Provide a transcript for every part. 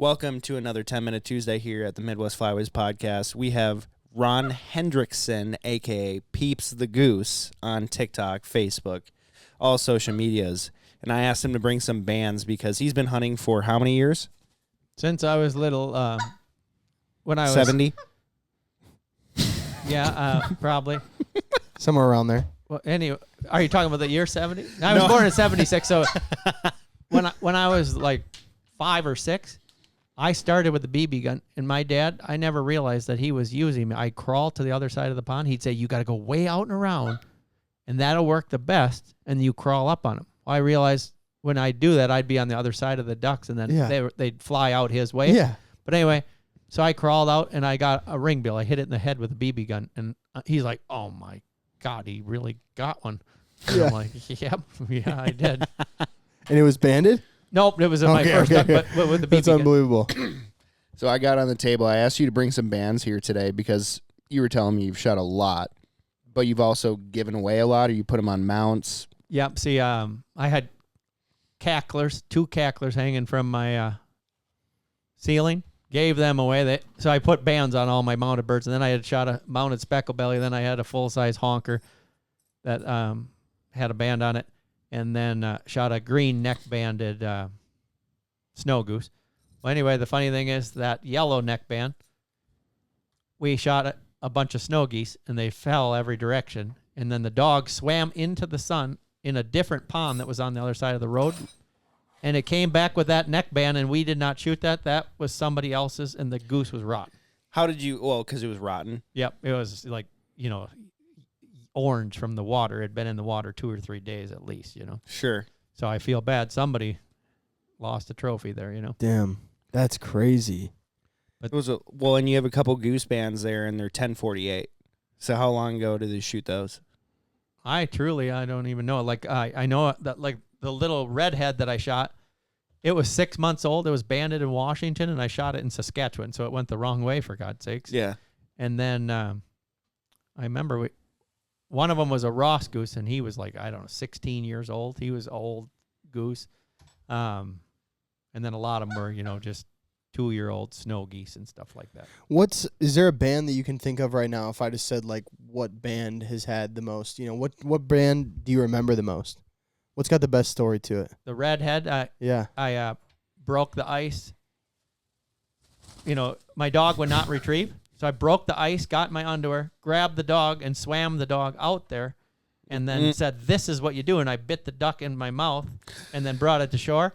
Welcome to another 10-Minute Tuesday here at the Midwest Flyways podcast. We have Ron Hendrickson, a.k.a. Peeps the Goose, on TikTok, Facebook, all social medias. And I asked him to bring some bands because he's been hunting for how many years? Since I was little, when I was... 70? Yeah, probably. Somewhere around there. Well, anyway, are you talking about the year 70? I was born in 76, so when I was like 5 or 6, I started with the BB gun, and my dad, I never realized that he was using me. I'd crawl to the other side of the pond. He'd say, you got to go way out and around, and that'll work the best, and you crawl up on them. Well, I realized when I do that, I'd be on the other side of the ducks, and then they'd fly out his way. Yeah. But anyway, so I crawled out, and I got a ring bill. I hit it in the head with a BB gun, and he's like, oh, my God, he really got one. And I'm like, yep, yeah, I did. And it was banded? Nope, it was my first duck, but with the BB That's gun. unbelievable. So I got on the table. I asked you to bring some bands here today because you were telling me you've shot a lot, but you've also given away a lot, or you put them on mounts. Yep, see, I had cacklers, 2 cacklers hanging from my ceiling. Gave them away. So I put bands on all my mounted birds, and then I had shot a mounted speckle belly. Then I had a full-size honker that had a band on it, and then shot a green neck-banded snow goose. Well, anyway, the funny thing is that yellow neck band, we shot a bunch of snow geese, and they fell every direction, and then the dog swam into the sun in a different pond that was on the other side of the road. And it came back with that neck band, and we did not shoot that. That was somebody else's, and the goose was rotten. How did you, well, because it was rotten. Yep, it was like, orange from the water. It had been in the water 2 or 3 days at least, Sure. So I feel bad. Somebody lost a trophy there, Damn, that's crazy. But it was and you have a couple goose bands there, and they're 1048. So how long ago did they shoot those? I don't even know. Like, I know that, like, the little redhead that I shot, it was 6 months old. It was banded in Washington, and I shot it in Saskatchewan, so it went the wrong way, for God's sakes. Yeah. And then I remember one of them was a Ross goose, and he was like, 16 years old. He was old goose. And then a lot of them were, just 2-year-old snow geese and stuff like that. Is there a band that you can think of right now if I just said, like, what band has had the most? What band do you remember the most? What's got the best story to it? The redhead, I broke the ice. My dog would not retrieve. So I broke the ice, got my underwear, grabbed the dog, and swam the dog out there, and then said, this is what you do. And I bit the duck in my mouth and then brought it to shore.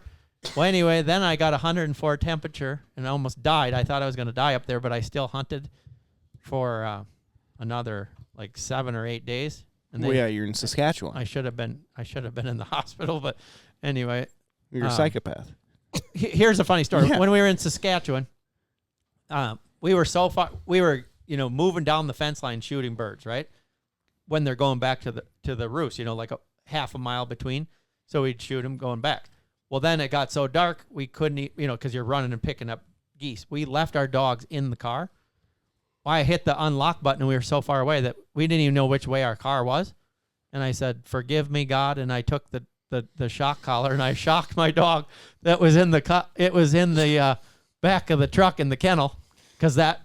Well, anyway, then I got 104 temperature and I almost died. I thought I was going to die up there, but I still hunted for another, 7 or 8 days. And you're in Saskatchewan. I should have been in the hospital, but anyway. You're a psychopath. Here's a funny story. Yeah. When we were in Saskatchewan, we were so far. We were, moving down the fence line shooting birds, right? When they're going back to the roost, like a half a mile between. So we'd shoot them going back. Well, then it got so dark we couldn't, because you're running and picking up geese. We left our dogs in the car. I hit the unlock button, and we were so far away that we didn't even know which way our car was. And I said, forgive me, God. And I took the shock collar, and I shocked my dog that was in it was in the back of the truck in the kennel, because the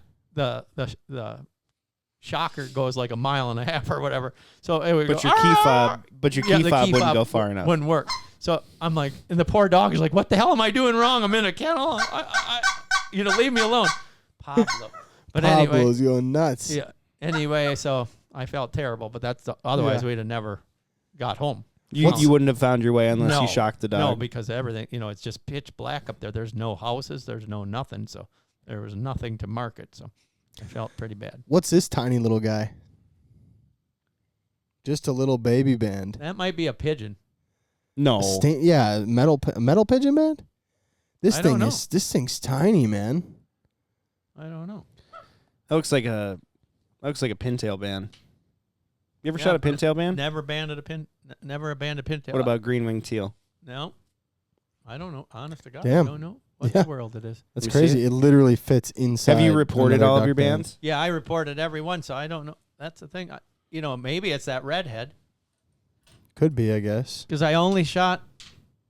shocker goes like 1.5 miles or whatever. So it would your key fob wouldn't go far enough. Wouldn't work. So I'm like, and the poor dog is like, what the hell am I doing wrong? I'm in a kennel. Leave me alone. Pablo. But Pablo's anyway, going nuts. Yeah. Anyway, so I felt terrible, but otherwise we'd have never got home. You wouldn't have found your way unless you shocked the dog. No, because everything, it's just pitch black up there. There's no houses. There's no nothing. So there was nothing to market. So I felt pretty bad. What's this tiny little guy? Just a little baby band. That might be a pigeon. No. Metal pigeon band? This thing's tiny, man. I don't know. That looks like a pintail band. You ever shot a pintail band? Never abandoned a pintail. What about green winged teal? No. I don't know. Honest to God, Damn. I don't know what world it is. That's crazy. It literally fits inside. Have you reported all of your bands? Yeah, I reported every one, so I don't know. That's the thing. Maybe it's that redhead. Could be, I guess. Because I only shot...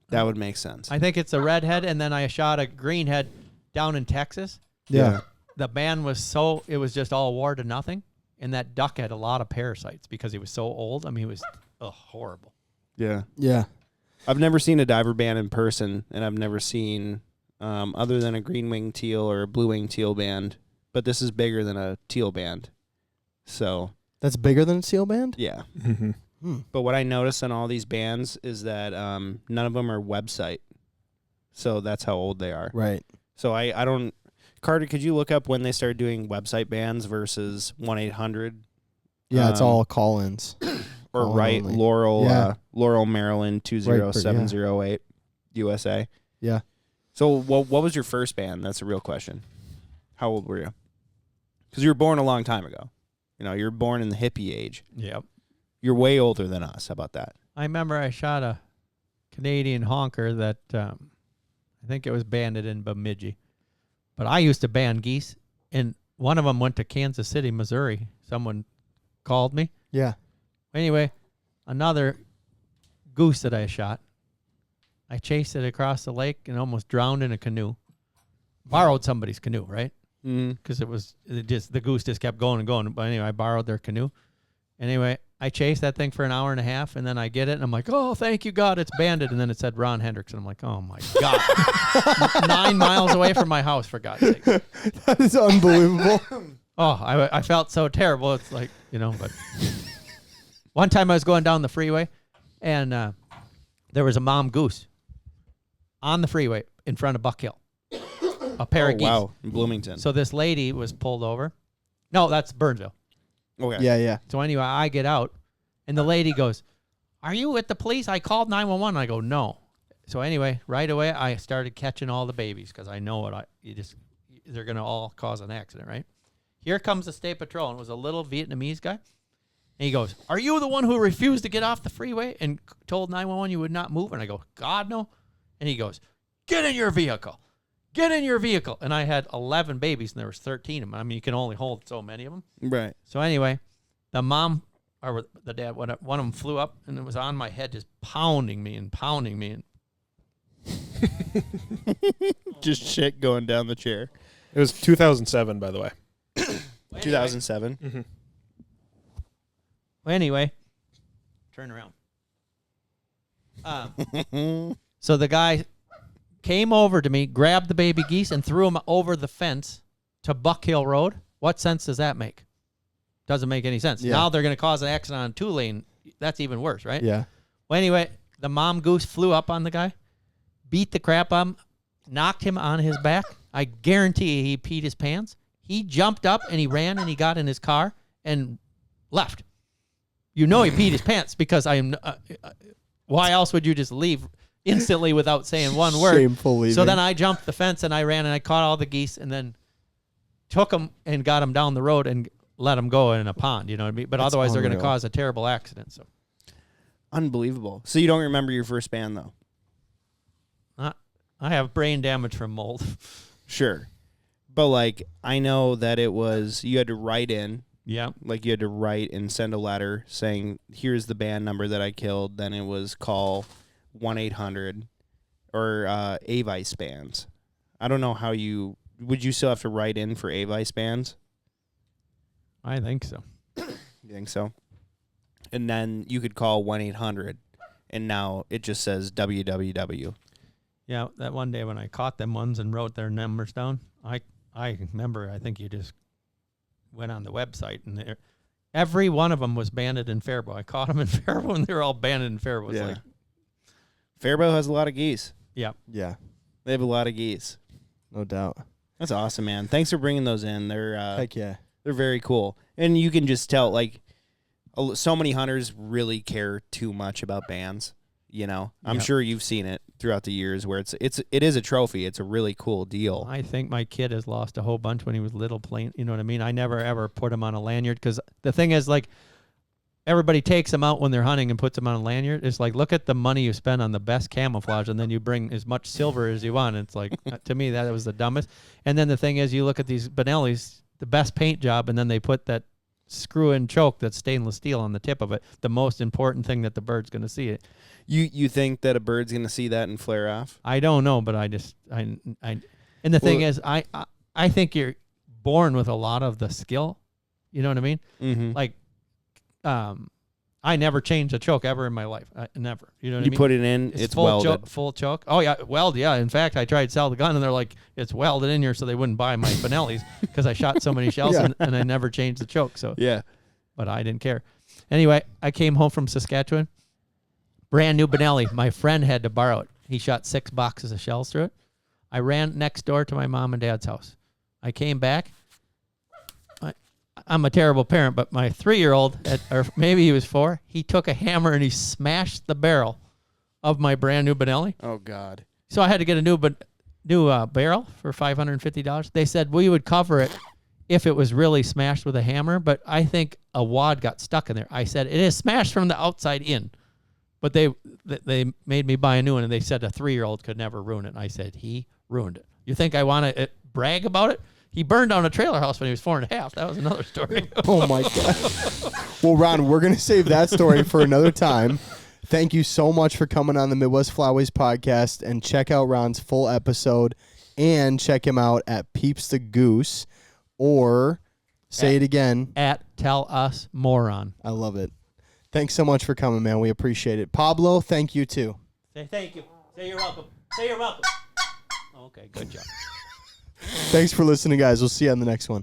That would make sense. I think it's a redhead, and then I shot a greenhead down in Texas. Yeah. The band it was just all war to nothing. And that duck had a lot of parasites because he was so old. I mean, he was horrible. Yeah. Yeah. I've never seen a diver band in person, and I've never seen, other than a green-winged teal or a blue-winged teal band, but this is bigger than a teal band. So That's bigger than a seal band? yeah. Hmm. But what I noticed on all these bands is that none of them are website. So that's how old they are. Right. So I don't... Carter, could you look up when they started doing website bands versus 1-800? Yeah, it's all call-ins. Or Call right, only. Laurel, Maryland, 20708, USA. Yeah. So what was your first band? That's a real question. How old were you? Because you were born a long time ago. You know, you were born in the hippie age. Yep. You're way older than us. How about that? I remember I shot a Canadian honker that I think it was banded in Bemidji. But I used to band geese, and one of them went to Kansas City, Missouri. Someone called me. Yeah. Anyway, another goose that I shot, I chased it across the lake and almost drowned in a canoe. Borrowed somebody's canoe, right? Because the goose just kept going and going. But anyway, I borrowed their canoe. Anyway, I chased that thing for an hour and a half, and then I get it, and I'm like, oh, thank you, God, it's banded. And then it said Ron Hendrickson. I'm like, oh, my God. 9 miles away from my house, for God's sake. That is unbelievable. Oh, I felt so terrible. It's like, but one time I was going down the freeway, and there was a mom goose on the freeway in front of Buck Hill, a pair of geese. Wow, in Bloomington. So this lady was pulled over. No, that's Burnsville. Okay. Yeah. So anyway, I get out, and the lady goes, are you at the police? I called 911. I go, no. So anyway, right away, I started catching all the babies because I know they're going to all cause an accident, right? Here comes the state patrol, and it was a little Vietnamese guy. And he goes, are you the one who refused to get off the freeway and told 911 you would not move? And I go, God, no. And he goes, get in your vehicle. Get in your vehicle. And I had 11 babies, and there was 13 of them. I mean, you can only hold so many of them. Right. So anyway, the mom or the dad, one of them flew up, and it was on my head, just pounding me. And Just shit going down the chair. It was 2007, by the way. 2007. Mm-hmm. Well, anyway, turn around. So the guy came over to me, grabbed the baby geese, and threw them over the fence to Buck Hill Road. What sense does that make? Doesn't make any sense. Yeah. Now they're going to cause an accident on 2-lane. That's even worse, right? Yeah. Well, anyway, the mom goose flew up on the guy, beat the crap out of him, knocked him on his back. I guarantee he peed his pants. He jumped up, and he ran, and he got in his car and left. You know he peed his pants because why else would you just leave instantly without saying one word? Shameful leaving. So then I jumped the fence, and I ran, and I caught all the geese, and then took them and got them down the road and let them go in a pond, you know what I mean? But That's otherwise they're going to unreal. cause a terrible accident. So Unbelievable. So you don't remember your first band, though? I have brain damage from mold. Sure. But, I know that it was, you had to write in. Yeah. You had to write and send a letter saying, here's the band number that I killed. Then it was call 1-800 or Avice bands. I don't know how would you still have to write in for Avice bands? I think so. You think so? And then you could call 1-800, and now it just says www. Yeah, that one day when I caught them ones and wrote their numbers down, I remember, I think you just went on the website, and every one of them was banded in Faribault. I caught them in Faribault, and they were all banded in Faribault. Yeah. Faribault has a lot of geese. Yeah. Yeah. They have a lot of geese. No doubt. That's awesome, man. Thanks for bringing those in. Heck yeah. They're very cool. And you can just tell, so many hunters really care too much about bands. You know, I'm sure you've seen it throughout the years where it is a trophy. It's a really cool deal. I think my kid has lost a whole bunch when he was little playing. You know what I mean? I never, ever put him on a lanyard because the thing is, everybody takes them out when they're hunting and puts them on a lanyard. It's look at the money you spend on the best camouflage, and then you bring as much silver as you want. It's to me, that was the dumbest. And then the thing is, you look at these Benellis, the best paint job, and then they put that screw-in choke that's stainless steel on the tip of it, the most important thing that the bird's going to see it. You think that a bird's going to see that and flare off? I don't know, but I And the thing is, I think you're born with a lot of the skill. You know what I mean? Mm-hmm. Like, I never changed a choke ever in my life. Never. You know what I mean? You put it in, it's full welded. Full choke. Oh, yeah, weld, yeah. In fact, I tried to sell the gun, and they're like, it's welded in here, so they wouldn't buy my Benellis because I shot so many shells, and I never changed the choke. So Yeah. But I didn't care. Anyway, I came home from Saskatchewan. Brand new Benelli. My friend had to borrow it. He shot 6 boxes of shells through it. I ran next door to my mom and dad's house. I came back. I'm a terrible parent, but my 3-year-old, or maybe he was 4, he took a hammer and he smashed the barrel of my brand new Benelli. Oh, God. So I had to get a new barrel for $550. They said we would cover it if it was really smashed with a hammer, but I think a wad got stuck in there. I said, it is smashed from the outside in. But they made me buy a new one, and they said a 3-year-old could never ruin it. And I said, he ruined it. You think I want to brag about it? He burned down a trailer house when he was 4.5. That was another story. Oh, my God. Well, Ron, we're going to save that story for another time. Thank you so much for coming on the Midwest Flyways podcast, and check out Ron's full episode, and check him out at Peeps the Goose, or say it again. At Tell Us Moron. I love it. Thanks so much for coming, man. We appreciate it. Pablo, thank you, too. Say thank you. Say you're welcome. Say you're welcome. Okay, good job. Thanks for listening, guys. We'll see you on the next one.